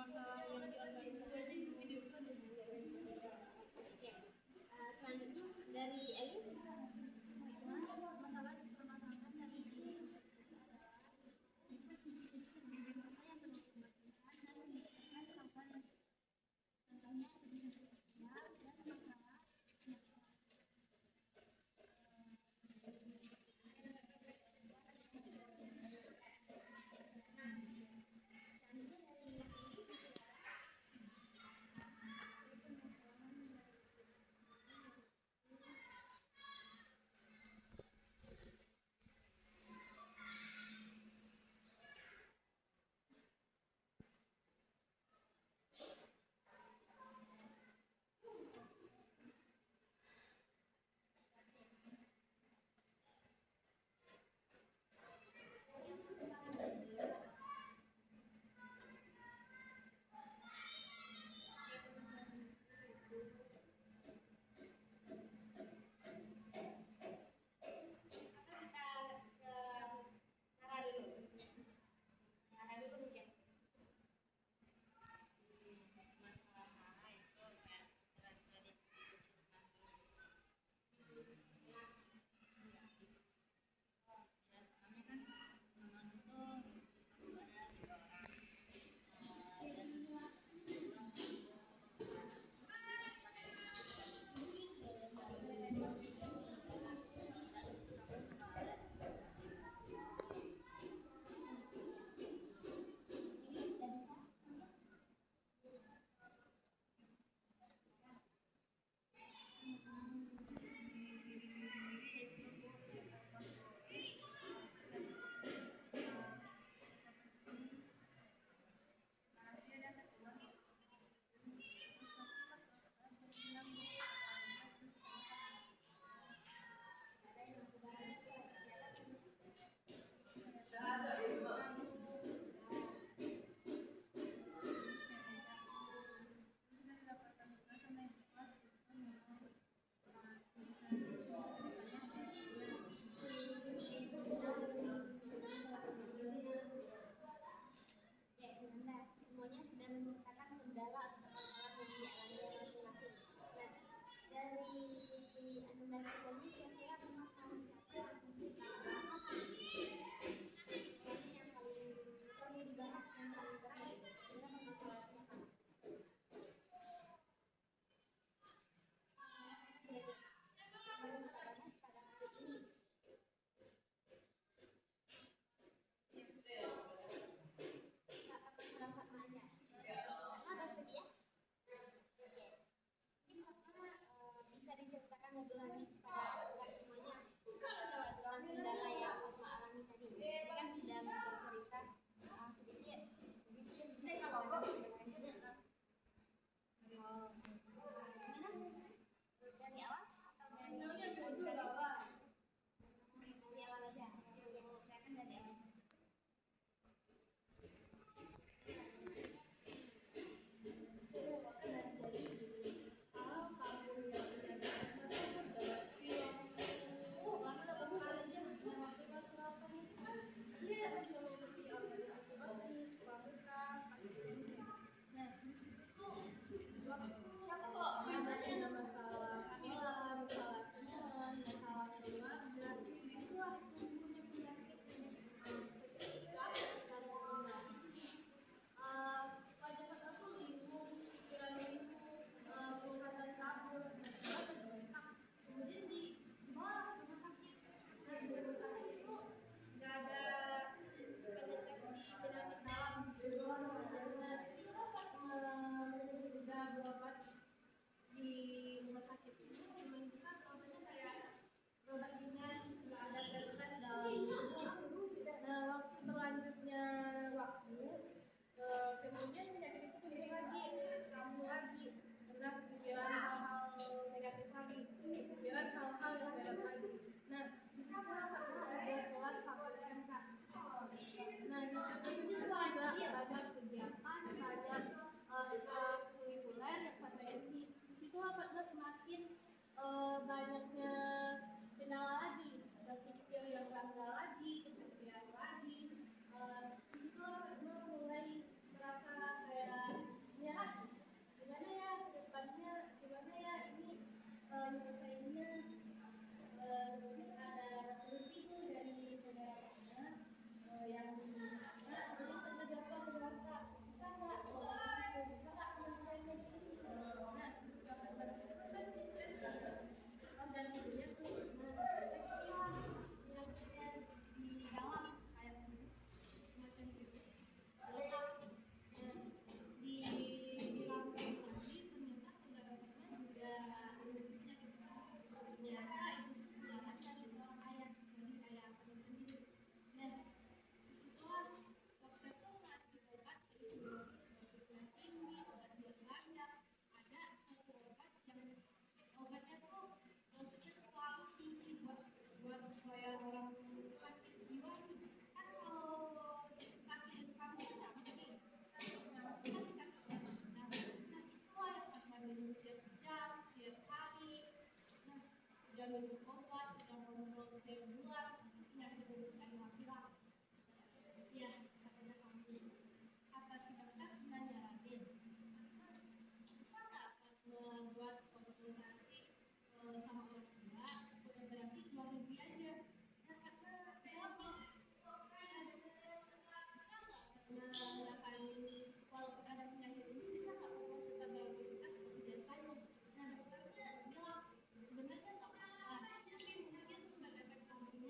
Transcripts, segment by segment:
masalah yang di organisasi aja dulu kan di organisasi. Oke. Selanjutnya dari Elis. Masalah dipermasalahkan dari masa yang penuh kebatilan dan membutuhkan kemampuan contohnya bisa berusaha dan masalah Semuanya sudah menceritakan kendala atau masalah yang dialami masing-masing. Nah, dari Ananda sebelumnya kira-kira permasalahan siapa yang perlu dibahas yang paling penting? Kira permasalahan siapa? Sudah kita bahas pada hari ini. Bisa diceritakan lebih lanjut pada semuanya tentang kendala yang Fatma alami tadi. Ini kan sudah bercerita sedikit. Saya nggak logo. Dari awal atau dari awal aja? Silakan dari awal. sebenarnya nggak apa-apa, tapi mungkin berefek samping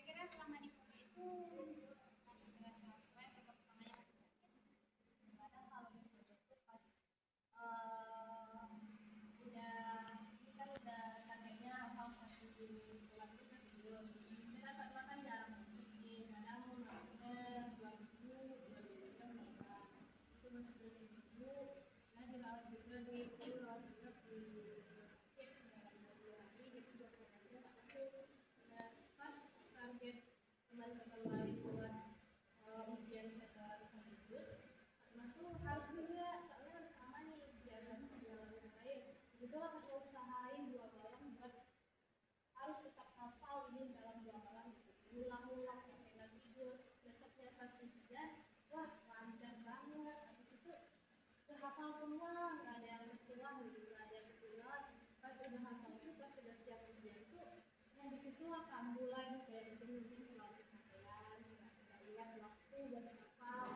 Kira-kira selama di pondok itu masih terasa stres atau pertamanya masih sakit? Kadang kalau di pondok itu pas udah targetnya apa satu bulan itu kan belum kita kan jarang masuk nih, kadang mau malamnya 2 minggu mereka itu masih bersih nah dirawat juga dirawat juga di sakit lagi itu 2 hari nggak masuk. Nah pas target teman-teman lain buat ujian sekaligus karena tuh harus juga soalnya harus sama nih biar jalan yang lain itu lah aku usahain 2 malam buat harus tetap hafal ini dalam 2 malam gitu ulang-ulang sampai nggak tidur besoknya pas ujian wah lancar banget habis itu hafal semua nggak ada yang hilang gitu nggak ada yang hilang pas udah hafal itu pas udah siap ujian itu yang disitulah keambulan kayak mungkin terlalu kecapean nggak ingat waktu buat hafal.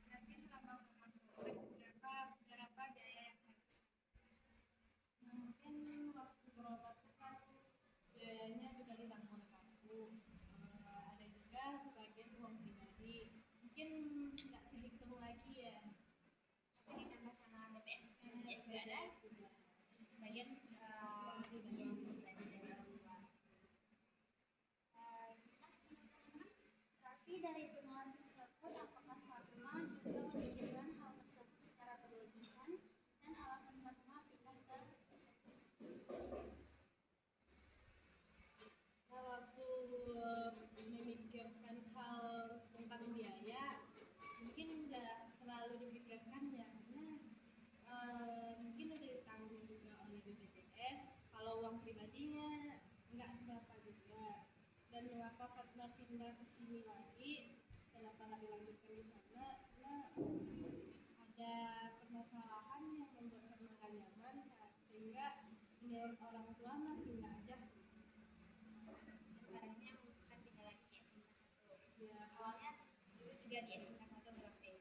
Berarti selama pondok berapa biaya yang habis? Mungkin waktu berobat itu kan biayanya juga ditanggung kampung ada juga sebagian uang pribadi mungkin nggak dihitung lagi ya Tapi ditambah sama BPS juga ada. Sebagian pribadi dari orang tua. kenapa Fatma pindah ke sini lagi, kenapa nggak dilanjutkan di sana, karena ada permasalahan yang membuat Fatma nggak nyaman, sehingga menurut orang tua mah pindah aja. Akhirnya memutuskan pindah lagi ke SMK 1. Ya, Awalnya dulu juga di SMK 1 berarti.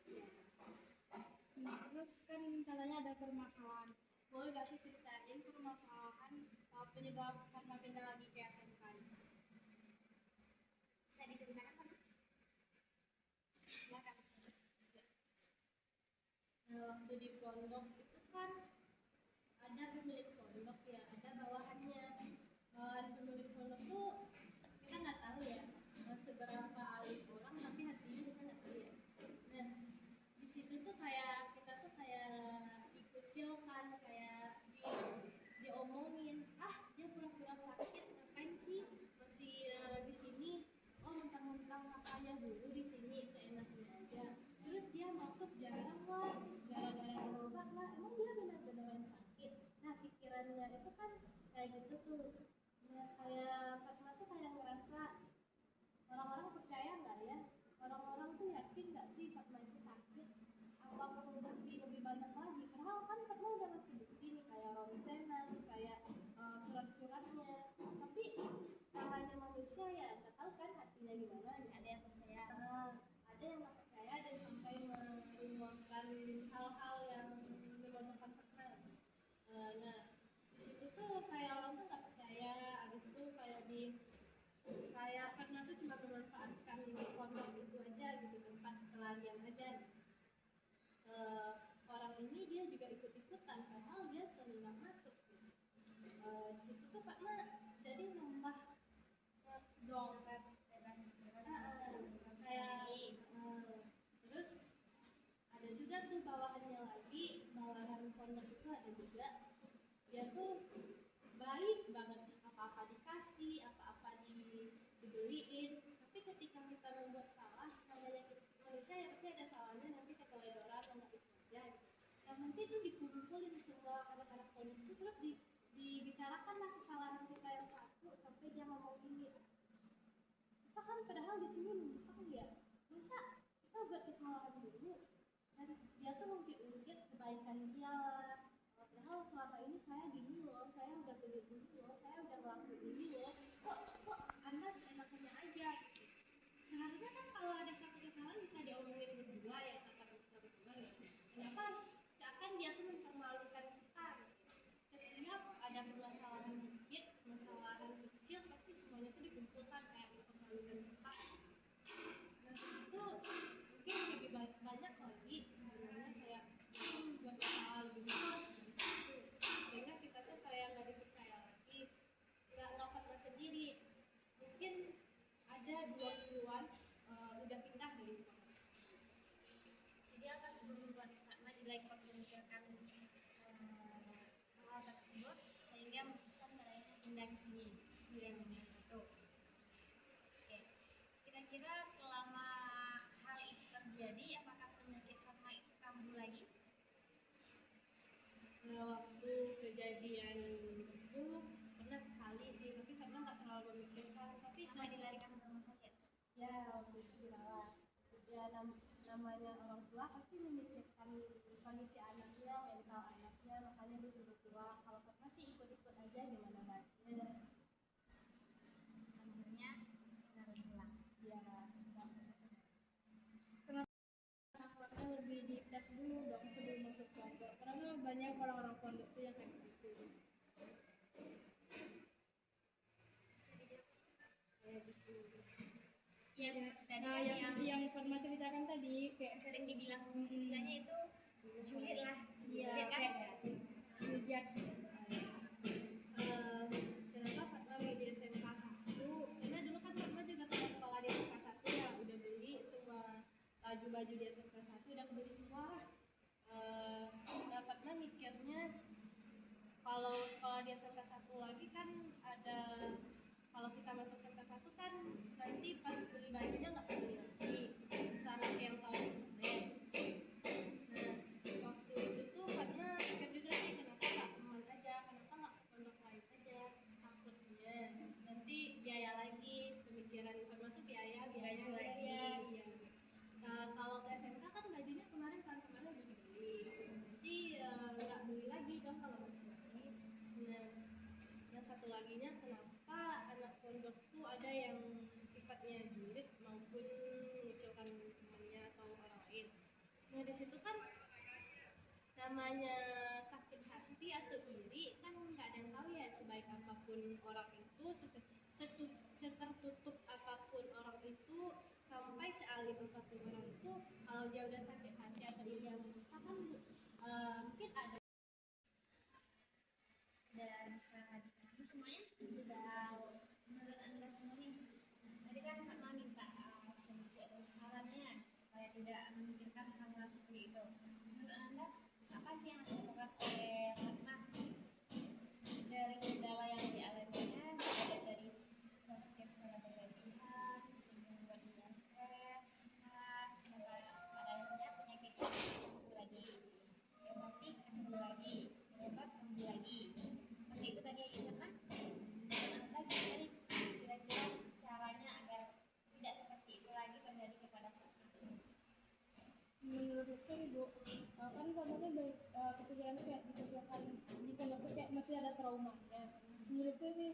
Nah, terus kan katanya ada permasalahan. Boleh gak sih ceritain permasalahan penyebab Fatma pindah lagi ke SMK? Bisa diceritakan kan? Silakan. waktu di pondok itu kan ada pemilik pondok ya, ada bawahannya. Bawahan pemilik pondok tuh kita nggak tahu ya seberapa alim orang, tapi hatinya kita nggak tahu ya. Nah, di situ tuh kayak kita tuh kayak dikucil kan, kayak diomongin, dia pura-pura sakit, ngapain sih masih di sini? Oh, mentang-mentang kakaknya dulu di sini seenaknya aja. Terus dia masuk jarang lah, gara-gara berobat lah. Emang dia benar-benar sakit? Nah, pikirannya itu kan kayak gitu tuh. Nah, kayak Fatma tuh kayak ngerasa orang-orang percaya nggak ya? Orang-orang tuh yakin nggak sih Fatma itu sakit? Apa perlu lebih banyak lagi? Padahal kan Fatma udah ngasih bukti nih, kayak ronsenan, kayak surat-suratnya. Tapi namanya manusia ya, nggak tahu kan hatinya gimana. Ada yang percaya. Ada yang nggak percaya dan sampai menuangkan hal-hal yang melemahkan Fatma. Nah, di situ tuh kayak orang tuh nggak percaya. Habis itu kayak Fatma tuh cuma memanfaatkan pondok itu aja gitu, tempat pelarian aja. Orang ini dia juga ikut-ikutan, padahal dia sering nggak masuk. Di situ tuh Fatma jadi nambah Dompet. Terus ada juga tuh bawahannya lagi, bawahan pondok itu ada juga, dia tuh baik banget, apa-apa dikasih, apa-apa dibeliin. Tapi ketika kita membuat salah, namanya manusia ya pasti ada salahnya, nanti keteledoran sama istilahnya. Nah, nanti tuh dikumpulin semua anak-anak pondok itu, terus dibicarakan lah kesalahan kita yang satu, sampai dia ngomong gini, kita kan padahal di sini numpang ya, masa kita buat kesalahan dulu? Dan dia tuh mungkin kebaikan dia lah. Padahal selama ini saya gini loh, saya udah beli dulu loh, saya udah ngelakuin ini loh. Kok Anda seenaknya aja gitu. Seharusnya kan kalau ada satu kesalahan bisa diomongin berdua ya, kata berdua ya. Kenapa harus akan dia tuh mempermalukan kita? Setiap ada permasalahan dikit, permasalahan kecil, pasti semuanya tuh dikumpulkan kayak mempermalukan kita. Nah, itu mungkin lebih banyak lagi sebenarnya, kayak buat hal besar gitu. Sehingga kita tuh kayak nggak dipercaya lagi, nggak Fatma sendiri, mungkin ada 20-an udah pindah dari pondok. Jadi apa sebelum membuat Fatma dilekot memikirkan hal tersebut sehingga memutuskan caranya pindah ke sini di SMK 1. Oke. Kira-kira selama hal itu terjadi, apakah penyakit Fatma itu kambuh lagi? Waktu kejadian itu pernah sekali sih, tapi karena nggak terlalu memikirkan. Tapi Sama dilarikan ke rumah sakit. ya waktu itu dirawat. Ya namanya orang tua pasti memikirkan kondisi anaknya, mental anaknya, makanya dia suruh keluar. Kalau Fatma sih ikut-ikut aja gimana baiknya. Akhirnya harus pulang. Ya, Fatma lebih dites dulu dong sebelum masuk pondok. Karena banyak orang-orang pondok tuh yang kayak gitu. Bisa dijawab? kayak gitu. Yes, tadi Nah, yang Fatma ceritakan tadi kayak sering dibilang istilahnya itu julid lah. Iya, Julid kan? kayak ngejudge. Kenapa Fatma di SMK 1? Karena dulu kan Fatma juga kalau sekolah di SMK 1 ya udah beli semua baju-baju di SMK 1, udah beli semua lah. Nah, Fatma mikirnya kalau sekolah di SMK 1 lagi kan ada, kalau kita masuk SMK 1 kan nanti pas beli bajunya nggak beli lagi, bisa nanti yang tahun kemarin. Nah, waktu itu tuh Fatma pikir juga sih, kenapa nggak teman aja, kenapa nggak pondok lain aja, takutnya nanti biaya lagi, pemikiran Ya di situ kan namanya sakit hati atau iri kan nggak ada yang tahu ya, sebaik apapun orang itu, setertutup apapun orang itu, sampai sealim apapun orang itu, kalau dia udah sakit hati atau iri yang kita kan mungkin ada. Udah bisa dipahami semuanya? Bisa. Menurut anda semua nih, tadi kan Fatma minta solusi atau sarannya supaya tidak memikirkan hal-hal seperti itu. Menurut anda apa sih yang harus dilakukan oleh Fatma dari kendala yang dialaminya, ada dari berpikir secara berlebihan sehingga membuat dia stres, cemas, adanya penyakit yang kambuh lagi, rematik kambuh lagi, berobat kambuh lagi, seperti itu tadi Fatma. Menurut anda gimana nih kira-kira caranya agar tidak seperti itu lagi terjadi kepada Fatma? Menurut saya ibu, kan kamarnya baik kepikirannya kayak dikerjakan di pondok itu kayak masih ada traumanya. Menurut saya sih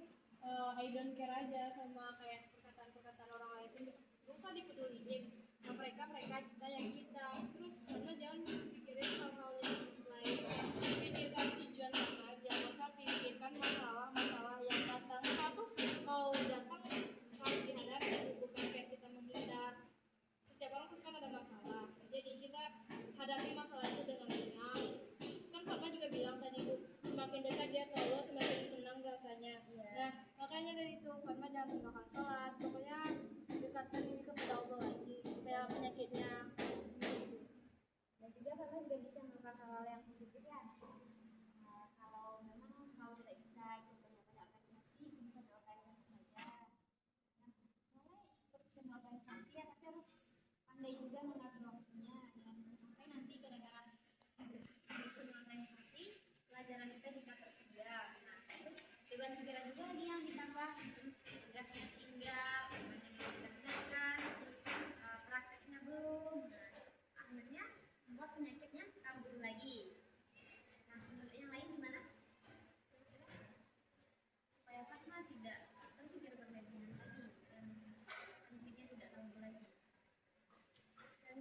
I don't care aja sama kayak perkataan-perkataan orang lain itu nggak usah dipeduliin. Nah, mereka kita yang kita terus karena jangan pikirin hal-hal yang lain, pikirkan tujuan kita aja, masa pikirkan masalah-masalah yang datang. Satu mau datang harus dihadapi, bukan kayak kita menghindar. Setiap orang pasti kan ada masalah, jadi kita hadapi masalah itu dengan tenang. Kan Papa juga bilang tadi Bu, semakin dekat dia ke Allah semakin tenang rasanya. Nah makanya dari itu Fatma jangan tinggalkan sholat, pokoknya dekatkan diri kepada Allah lagi supaya penyakitnya sembuh. Dan juga Fatma juga bisa melakukan hal-hal yang positif ya. Kalau memang kalau tidak bisa contohnya pada organisasi, bisa di organisasi saja. Nah, mulai ikut semua organisasi ya, tapi harus pandai juga mengatur waktunya, jangan sampai nanti gara-gara semua organisasi pelajaran kita dikatur juga. Nah, itu pikiran juga lagi yang ditambah, tugasnya tinggal, yang dikerjakan, prakteknya belum. Nah, akhirnya membuat penyakitnya kambuh lagi. Nah, menurut yang lain gimana? Supaya Fatma tidak berpikir berlebihan lagi dan penyakitnya tidak kambuh lagi. Saya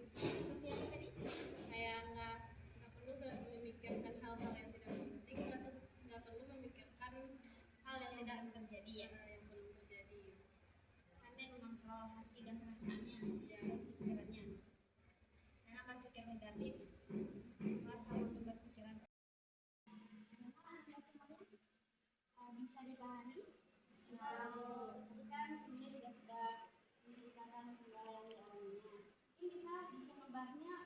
Seperti apa tadi? Kayak nggak perlu memikirkan hal-hal yang tidak penting, nggak perlu memikirkan hal yang tidak terjadi ya. yang belum terjadi. Karena mengontrol hati dan perasaannya dan pikirannya. Karena berpikir negatif, rasa untuk berpikiran bisa dipahami. Tadi kan sebenarnya juga sudah menceritakan kendala yang dialaminya. Ini kita bisa membahasnya